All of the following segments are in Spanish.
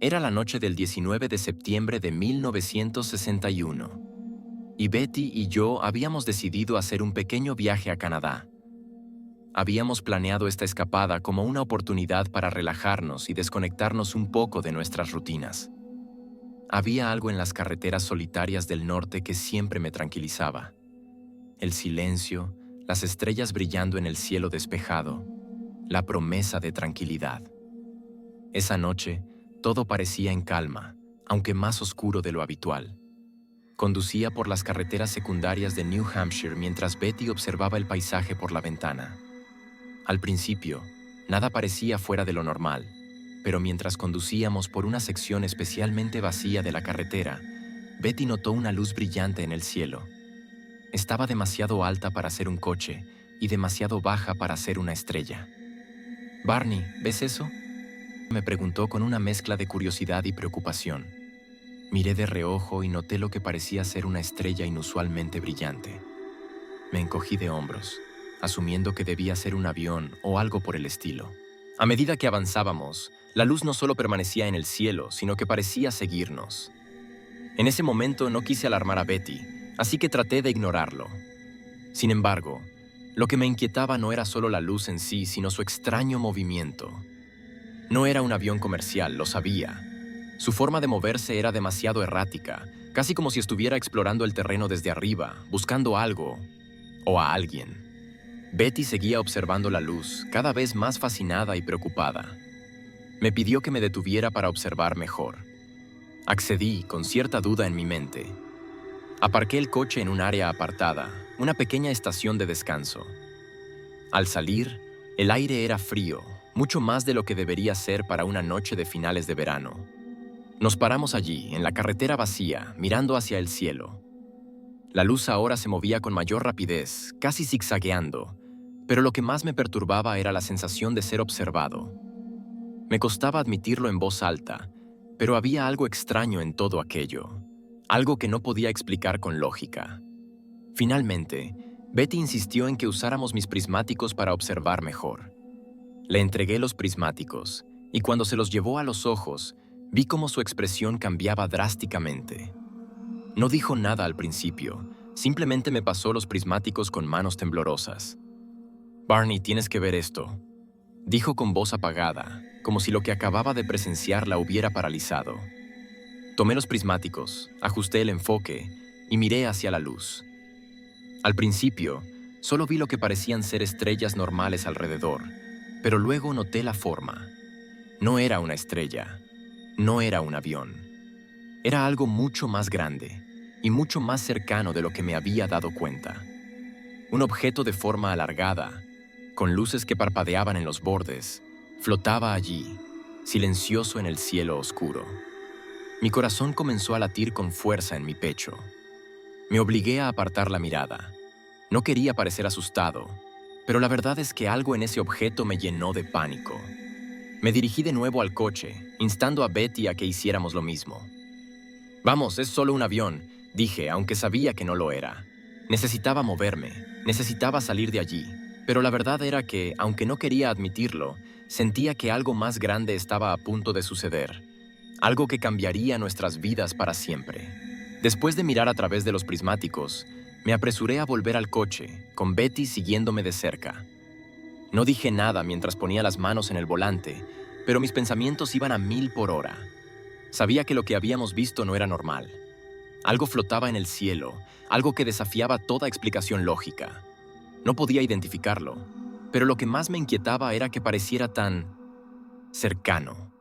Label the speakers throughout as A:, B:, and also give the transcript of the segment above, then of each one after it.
A: Era la noche del 19 de septiembre de 1961, y Betty y yo habíamos decidido hacer un pequeño viaje a Canadá. Habíamos planeado esta escapada como una oportunidad para relajarnos y desconectarnos un poco de nuestras rutinas. Había algo en las carreteras solitarias del norte que siempre me tranquilizaba. El silencio, las estrellas brillando en el cielo despejado, la promesa de tranquilidad. Esa noche, todo parecía en calma, aunque más oscuro de lo habitual. Conducía por las carreteras secundarias de New Hampshire mientras Betty observaba el paisaje por la ventana. Al principio, nada parecía fuera de lo normal, pero mientras conducíamos por una sección especialmente vacía de la carretera, Betty notó una luz brillante en el cielo. Estaba demasiado alta para ser un coche y demasiado baja para ser una estrella. «Barney, ¿ves eso?», me preguntó con una mezcla de curiosidad y preocupación. Miré de reojo y noté lo que parecía ser una estrella inusualmente brillante. Me encogí de hombros, asumiendo que debía ser un avión o algo por el estilo. A medida que avanzábamos, la luz no solo permanecía en el cielo, sino que parecía seguirnos. En ese momento no quise alarmar a Betty, así que traté de ignorarlo. Sin embargo, lo que me inquietaba no era solo la luz en sí, sino su extraño movimiento. No era un avión comercial, lo sabía. Su forma de moverse era demasiado errática, casi como si estuviera explorando el terreno desde arriba, buscando algo o a alguien. Betty seguía observando la luz, cada vez más fascinada y preocupada. Me pidió que me detuviera para observar mejor. Accedí, con cierta duda en mi mente. Aparqué el coche en un área apartada, una pequeña estación de descanso. Al salir, el aire era frío, mucho más de lo que debería ser para una noche de finales de verano. Nos paramos allí, en la carretera vacía, mirando hacia el cielo. La luz ahora se movía con mayor rapidez, casi zigzagueando, pero lo que más me perturbaba era la sensación de ser observado. Me costaba admitirlo en voz alta, pero había algo extraño en todo aquello, algo que no podía explicar con lógica. Finalmente, Betty insistió en que usáramos mis prismáticos para observar mejor. Le entregué los prismáticos, y cuando se los llevó a los ojos, vi cómo su expresión cambiaba drásticamente. No dijo nada al principio, simplemente me pasó los prismáticos con manos temblorosas. «Barney, tienes que ver esto», dijo con voz apagada, como si lo que acababa de presenciar la hubiera paralizado. Tomé los prismáticos, ajusté el enfoque y miré hacia la luz. Al principio, solo vi lo que parecían ser estrellas normales alrededor, pero luego noté la forma. No era una estrella, no era un avión. Era algo mucho más grande y mucho más cercano de lo que me había dado cuenta. Un objeto de forma alargada, con luces que parpadeaban en los bordes, flotaba allí, silencioso en el cielo oscuro. Mi corazón comenzó a latir con fuerza en mi pecho. Me obligué a apartar la mirada. No quería parecer asustado, pero la verdad es que algo en ese objeto me llenó de pánico. Me dirigí de nuevo al coche, instando a Betty a que hiciéramos lo mismo. «Vamos, es solo un avión», dije, aunque sabía que no lo era. Necesitaba moverme, necesitaba salir de allí, pero la verdad era que, aunque no quería admitirlo, sentía que algo más grande estaba a punto de suceder, algo que cambiaría nuestras vidas para siempre. Después de mirar a través de los prismáticos, me apresuré a volver al coche, con Betty siguiéndome de cerca. No dije nada mientras ponía las manos en el volante, pero mis pensamientos iban a 1000 por hora. Sabía que lo que habíamos visto no era normal. Algo flotaba en el cielo, algo que desafiaba toda explicación lógica. No podía identificarlo, pero lo que más me inquietaba era que pareciera tan cercano.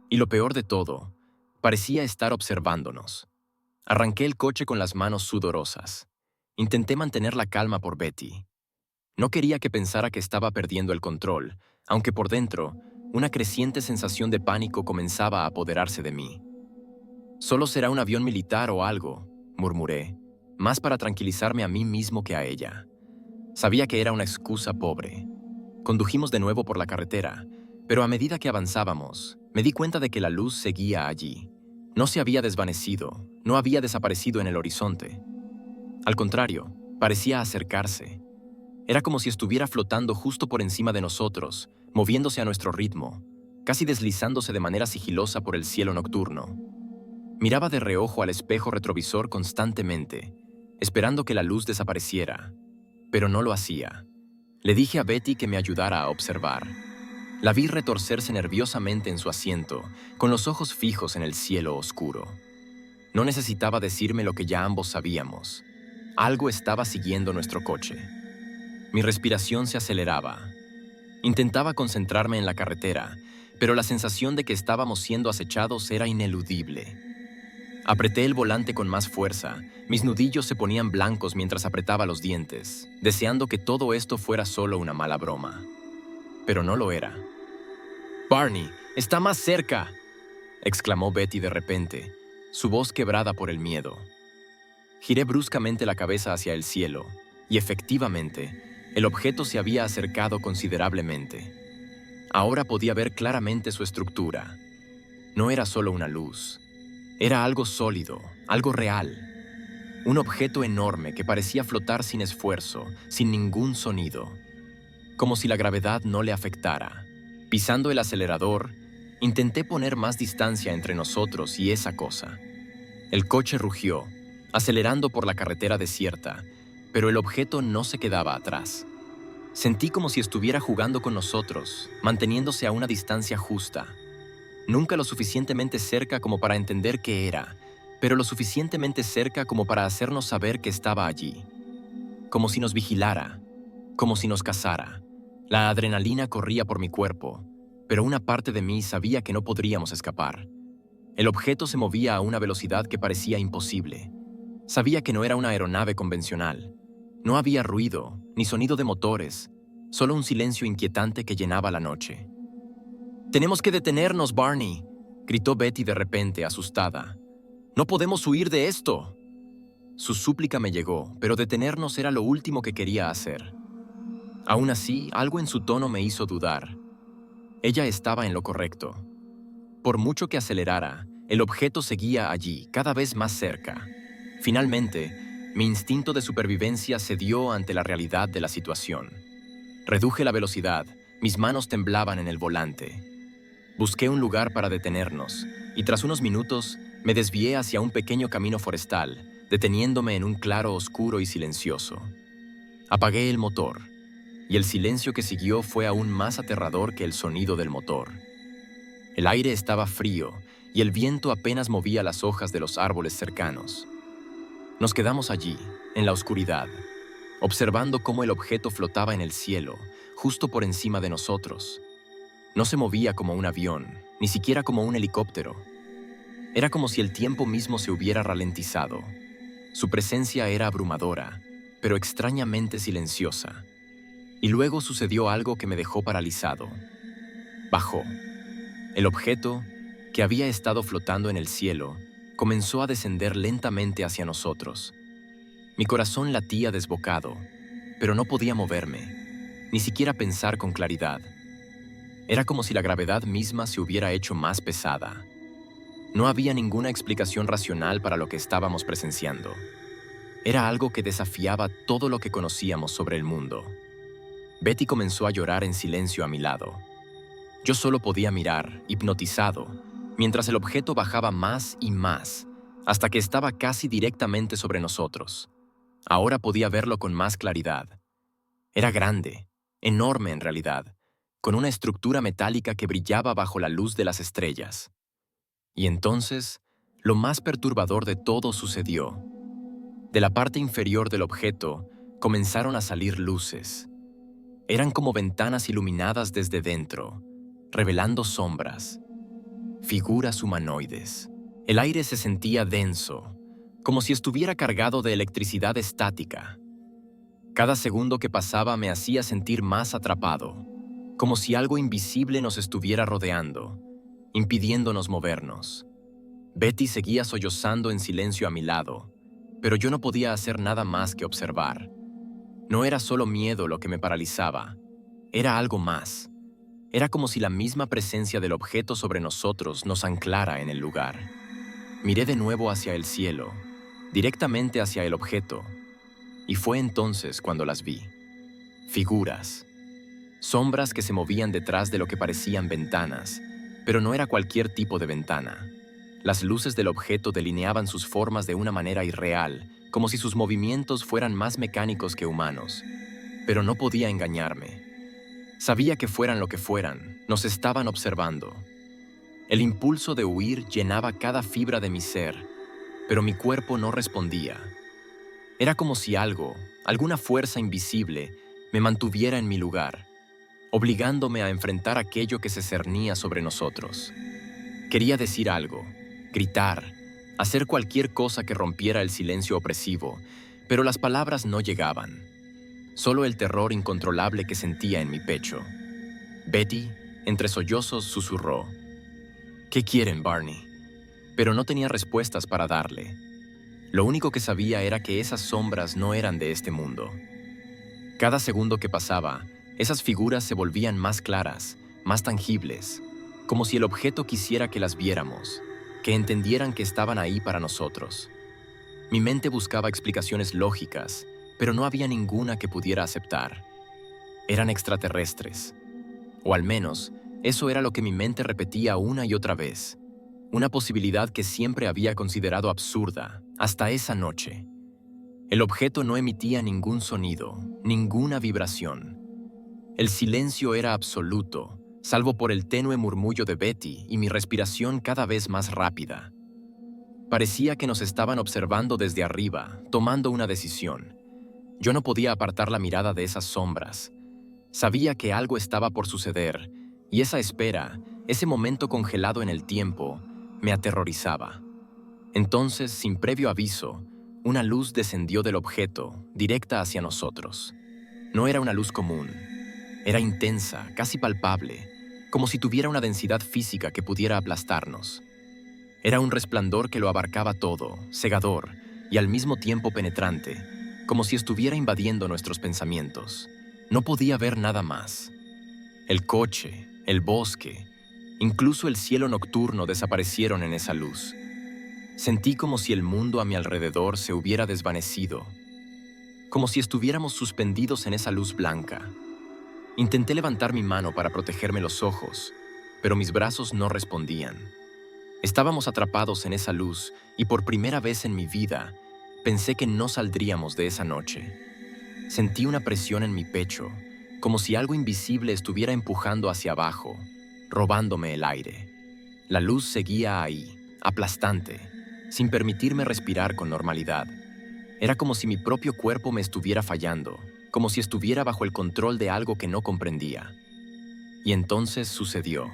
A: Y lo peor de todo, parecía estar observándonos. Arranqué el coche con las manos sudorosas. Intenté mantener la calma por Betty. No quería que pensara que estaba perdiendo el control, aunque por dentro, una creciente sensación de pánico comenzaba a apoderarse de mí. «Solo será un avión militar o algo», murmuré, más para tranquilizarme a mí mismo que a ella. Sabía que era una excusa pobre. Condujimos de nuevo por la carretera, pero a medida que avanzábamos, me di cuenta de que la luz seguía allí. No se había desvanecido, no había desaparecido en el horizonte. Al contrario, parecía acercarse. Era como si estuviera flotando justo por encima de nosotros, moviéndose a nuestro ritmo, casi deslizándose de manera sigilosa por el cielo nocturno. Miraba de reojo al espejo retrovisor constantemente, esperando que la luz desapareciera, pero no lo hacía. Le dije a Betty que me ayudara a observar. La vi retorcerse nerviosamente en su asiento, con los ojos fijos en el cielo oscuro. No necesitaba decirme lo que ya ambos sabíamos. Algo estaba siguiendo nuestro coche. Mi respiración se aceleraba. Intentaba concentrarme en la carretera, pero la sensación de que estábamos siendo acechados era ineludible. Apreté el volante con más fuerza. Mis nudillos se ponían blancos mientras apretaba los dientes, deseando que todo esto fuera solo una mala broma. Pero no lo era. «Barney, está más cerca», exclamó Betty de repente, su voz quebrada por el miedo. Giré bruscamente la cabeza hacia el cielo, y efectivamente, el objeto se había acercado considerablemente. Ahora podía ver claramente su estructura. No era solo una luz. Era algo sólido, algo real. Un objeto enorme que parecía flotar sin esfuerzo, sin ningún sonido. Como si la gravedad no le afectara. Pisando el acelerador, intenté poner más distancia entre nosotros y esa cosa. El coche rugió, acelerando por la carretera desierta, pero el objeto no se quedaba atrás. Sentí como si estuviera jugando con nosotros, manteniéndose a una distancia justa. Nunca lo suficientemente cerca como para entender qué era, pero lo suficientemente cerca como para hacernos saber que estaba allí. Como si nos vigilara, como si nos cazara. La adrenalina corría por mi cuerpo, pero una parte de mí sabía que no podríamos escapar. El objeto se movía a una velocidad que parecía imposible. Sabía que no era una aeronave convencional. No había ruido, ni sonido de motores, solo un silencio inquietante que llenaba la noche. «Tenemos que detenernos, Barney», gritó Betty de repente, asustada. «No podemos huir de esto». Su súplica me llegó, pero detenernos era lo último que quería hacer. Aún así, algo en su tono me hizo dudar. Ella estaba en lo correcto. Por mucho que acelerara, el objeto seguía allí, cada vez más cerca. Finalmente, mi instinto de supervivencia cedió ante la realidad de la situación. Reduje la velocidad, mis manos temblaban en el volante. Busqué un lugar para detenernos, y tras unos minutos me desvié hacia un pequeño camino forestal, deteniéndome en un claro oscuro y silencioso. Apagué el motor, y el silencio que siguió fue aún más aterrador que el sonido del motor. El aire estaba frío, y el viento apenas movía las hojas de los árboles cercanos. Nos quedamos allí, en la oscuridad, observando cómo el objeto flotaba en el cielo, justo por encima de nosotros. No se movía como un avión, ni siquiera como un helicóptero. Era como si el tiempo mismo se hubiera ralentizado. Su presencia era abrumadora, pero extrañamente silenciosa. Y luego sucedió algo que me dejó paralizado. Bajó. El objeto, que había estado flotando en el cielo, comenzó a descender lentamente hacia nosotros. Mi corazón latía desbocado, pero no podía moverme, ni siquiera pensar con claridad. Era como si la gravedad misma se hubiera hecho más pesada. No había ninguna explicación racional para lo que estábamos presenciando. Era algo que desafiaba todo lo que conocíamos sobre el mundo. Betty comenzó a llorar en silencio a mi lado. Yo solo podía mirar, hipnotizado, mientras el objeto bajaba más y más, hasta que estaba casi directamente sobre nosotros. Ahora podía verlo con más claridad. Era grande, enorme en realidad, con una estructura metálica que brillaba bajo la luz de las estrellas. Y entonces, lo más perturbador de todo sucedió. De la parte inferior del objeto comenzaron a salir luces. Eran como ventanas iluminadas desde dentro, revelando sombras, figuras humanoides. El aire se sentía denso, como si estuviera cargado de electricidad estática. Cada segundo que pasaba me hacía sentir más atrapado, como si algo invisible nos estuviera rodeando, impidiéndonos movernos. Betty seguía sollozando en silencio a mi lado, pero yo no podía hacer nada más que observar. No era solo miedo lo que me paralizaba, era algo más. Era como si la misma presencia del objeto sobre nosotros nos anclara en el lugar. Miré de nuevo hacia el cielo, directamente hacia el objeto, y fue entonces cuando las vi. Figuras, sombras que se movían detrás de lo que parecían ventanas, Pero no era cualquier tipo de ventana. Las luces del objeto delineaban sus formas de una manera irreal, como si sus movimientos fueran más mecánicos que humanos. Pero no podía engañarme. Sabía que fueran lo que fueran, nos estaban observando. El impulso de huir llenaba cada fibra de mi ser, pero mi cuerpo no respondía. Era como si algo, alguna fuerza invisible, me mantuviera en mi lugar, obligándome a enfrentar aquello que se cernía sobre nosotros. Quería decir algo, gritar, hacer cualquier cosa que rompiera el silencio opresivo, pero las palabras no llegaban. Solo el terror incontrolable que sentía en mi pecho. Betty, entre sollozos, susurró: «¿Qué quieren, Barney?». Pero no tenía respuestas para darle. Lo único que sabía era que esas sombras no eran de este mundo. Cada segundo que pasaba, esas figuras se volvían más claras, más tangibles, como si el objeto quisiera que las viéramos, que entendieran que estaban ahí para nosotros. Mi mente buscaba explicaciones lógicas, pero no había ninguna que pudiera aceptar. Eran extraterrestres. O al menos, eso era lo que mi mente repetía una y otra vez. Una posibilidad que siempre había considerado absurda, hasta esa noche. El objeto no emitía ningún sonido, ninguna vibración. El silencio era absoluto, salvo por el tenue murmullo de Betty y mi respiración cada vez más rápida. Parecía que nos estaban observando desde arriba, tomando una decisión. Yo no podía apartar la mirada de esas sombras. Sabía que algo estaba por suceder, y esa espera, ese momento congelado en el tiempo, me aterrorizaba. Entonces, sin previo aviso, una luz descendió del objeto, directa hacia nosotros. No era una luz común. Era intensa, casi palpable, como si tuviera una densidad física que pudiera aplastarnos. Era un resplandor que lo abarcaba todo, cegador y al mismo tiempo penetrante, como si estuviera invadiendo nuestros pensamientos. No podía ver nada más. El coche, el bosque, incluso el cielo nocturno desaparecieron en esa luz. Sentí como si el mundo a mi alrededor se hubiera desvanecido, como si estuviéramos suspendidos en esa luz blanca. Intenté levantar mi mano para protegerme los ojos, pero mis brazos no respondían. Estábamos atrapados en esa luz y por primera vez en mi vida pensé que no saldríamos de esa noche. Sentí una presión en mi pecho, como si algo invisible estuviera empujando hacia abajo, robándome el aire. La luz seguía ahí, aplastante, sin permitirme respirar con normalidad. Era como si mi propio cuerpo me estuviera fallando, como si estuviera bajo el control de algo que no comprendía. Y entonces sucedió.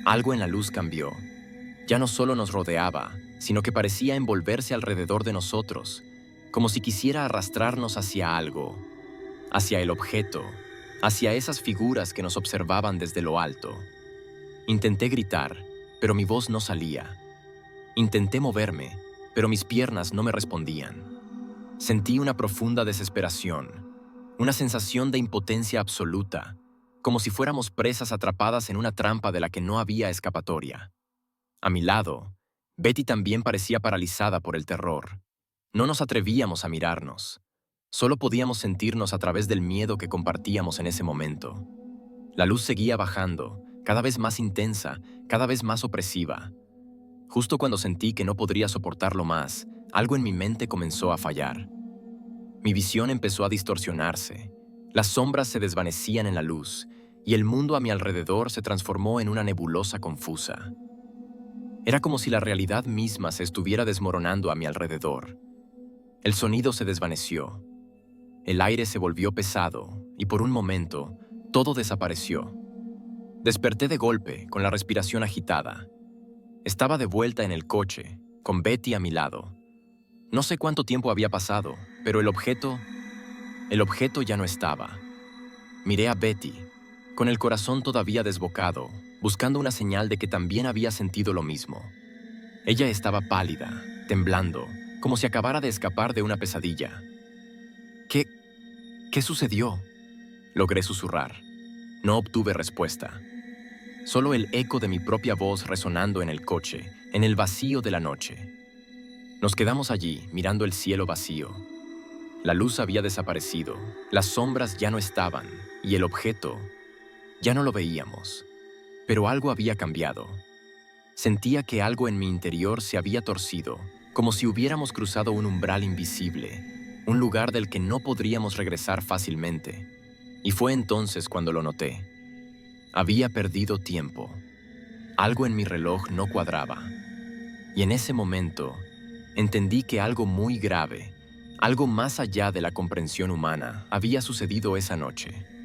A: Algo en la luz cambió. Ya no solo nos rodeaba, sino que parecía envolverse alrededor de nosotros, como si quisiera arrastrarnos hacia algo, hacia el objeto, hacia esas figuras que nos observaban desde lo alto. Intenté gritar, pero mi voz no salía. Intenté moverme, pero mis piernas no me respondían. Sentí una profunda desesperación, una sensación de impotencia absoluta, como si fuéramos presas atrapadas en una trampa de la que no había escapatoria. A mi lado, Betty también parecía paralizada por el terror. No nos atrevíamos a mirarnos. Solo podíamos sentirnos a través del miedo que compartíamos en ese momento. La luz seguía bajando, cada vez más intensa, cada vez más opresiva. Justo cuando sentí que no podría soportarlo más, algo en mi mente comenzó a fallar. Mi visión empezó a distorsionarse. Las sombras se desvanecían en la luz, y el mundo a mi alrededor se transformó en una nebulosa confusa. Era como si la realidad misma se estuviera desmoronando a mi alrededor. El sonido se desvaneció. El aire se volvió pesado, y por un momento, todo desapareció. Desperté de golpe, con la respiración agitada. Estaba de vuelta en el coche, con Betty a mi lado. No sé cuánto tiempo había pasado, pero el objeto ya no estaba. Miré a Betty, con el corazón todavía desbocado, buscando una señal de que también había sentido lo mismo. Ella estaba pálida, temblando, como si acabara de escapar de una pesadilla. ¿Qué sucedió?», logré susurrar. No obtuve respuesta. Solo el eco de mi propia voz resonando en el coche, en el vacío de la noche. Nos quedamos allí, mirando el cielo vacío. La luz había desaparecido, las sombras ya no estaban, y el objeto ya no lo veíamos. Pero algo había cambiado. Sentía que algo en mi interior se había torcido, como si hubiéramos cruzado un umbral invisible, un lugar del que no podríamos regresar fácilmente. Y fue entonces cuando lo noté. Había perdido tiempo. Algo en mi reloj no cuadraba. Y en ese momento, entendí que algo muy grave, algo más allá de la comprensión humana, había sucedido esa noche.